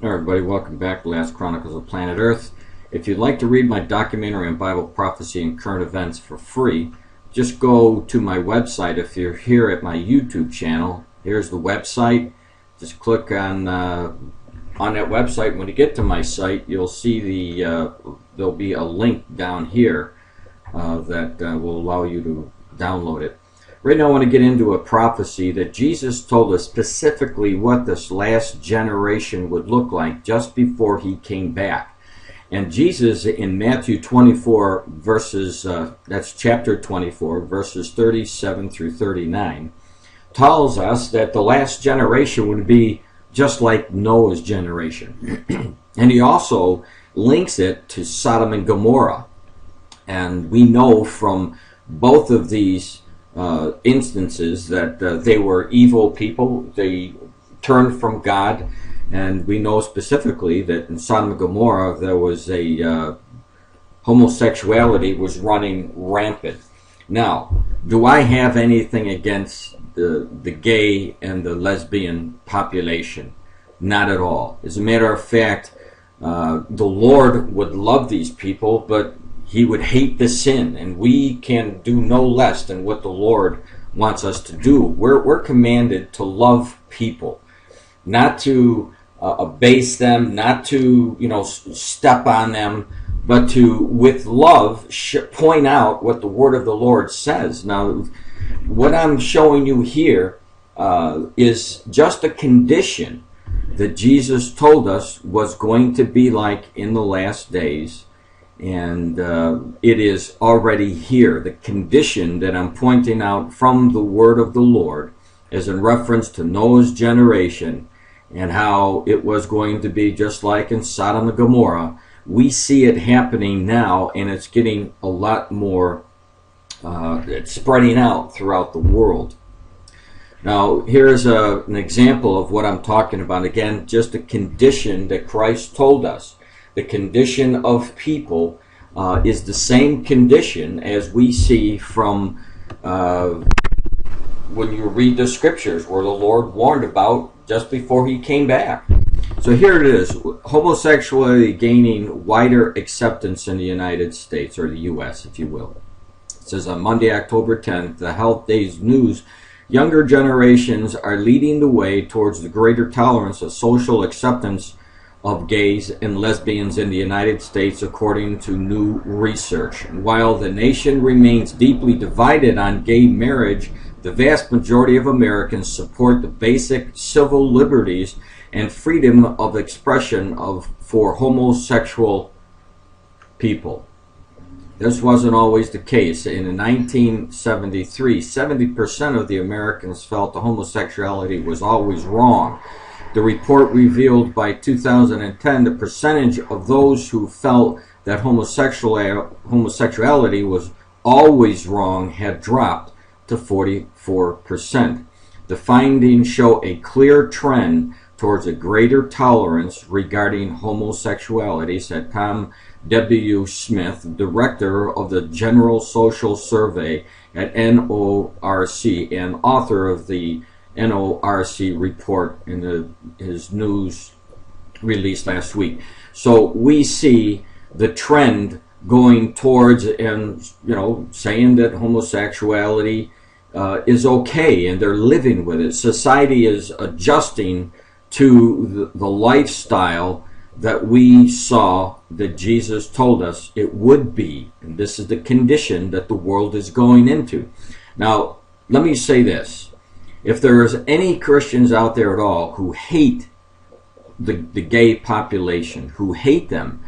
Hello everybody, welcome back to Last Chronicles of Planet Earth. If you'd like to read my documentary on Bible prophecy and current events for free, just go to my website. If you're here at my YouTube channel, here's the website. Just click on that website. When you get to my site, you'll see there'll be a link down here that will allow you to download it. Right now I want to get into a prophecy that Jesus told us specifically what this last generation would look like just before he came back. And Jesus in Matthew 24 verses, that's chapter 24, verses 37 through 39, tells us that the last generation would be just like Noah's generation. And he also links it to Sodom and Gomorrah. And we know from both of these instances that they were evil people. They turned from God, and we know specifically that in Sodom and Gomorrah there was homosexuality was running rampant. Now, do I have anything against the gay and the lesbian population? Not at all. As a matter of fact, the Lord would love these people, but he would hate the sin, and we can do no less than what the Lord wants us to do. We're commanded to love people, not to abase them, not to step on them, but to, with love, point out what the word of the Lord says. Now, what I'm showing you here is just a condition that Jesus told us was going to be like in the last days. And it is already here. The condition that I'm pointing out from the word of the Lord is in reference to Noah's generation and how it was going to be just like in Sodom and Gomorrah. We see it happening now, and it's getting a lot more, it's spreading out throughout the world. Now, here's an example of what I'm talking about. Again, just a condition that Christ told us. The condition of people is the same condition as we see from when you read the scriptures where the Lord warned about just before he came back. So here it is, homosexuality gaining wider acceptance in the United States, or the U.S., if you will. It says on Monday, October 10th, the Health Days News, younger generations are leading the way towards the greater tolerance of social acceptance of gays and lesbians in the United States, according to new research. While the nation remains deeply divided on gay marriage, the vast majority of Americans support the basic civil liberties and freedom of expression for homosexual people. This wasn't always the case. In 1973, 70% of the Americans felt the homosexuality was always wrong. The report revealed by 2010 the percentage of those who felt that homosexuality was always wrong had dropped to 44%. The findings show a clear trend towards a greater tolerance regarding homosexuality, said Tom W. Smith, director of the General Social Survey at NORC and author of the NORC report in his news release last week. So we see the trend going towards, and saying that homosexuality is okay, and they're living with it. Society is adjusting to the lifestyle that we saw that Jesus told us it would be, and this is the condition that the world is going into. Now, let me say this. If there's any Christians out there at all who hate the gay population, who hate them,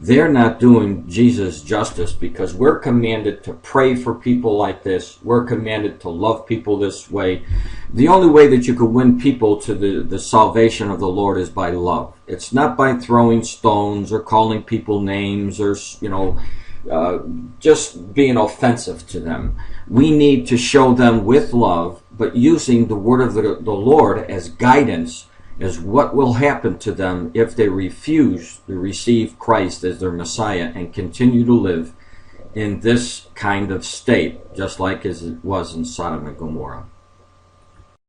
they're not doing Jesus justice, because we're commanded to pray for people like this. We're commanded to love people this way. The only way that you could win people to the salvation of the Lord is by love. It's not by throwing stones or calling people names or, just being offensive to them. We need to show them with love, but using the word of the Lord as guidance as what will happen to them if they refuse to receive Christ as their Messiah and continue to live in this kind of state, just like as it was in Sodom and Gomorrah.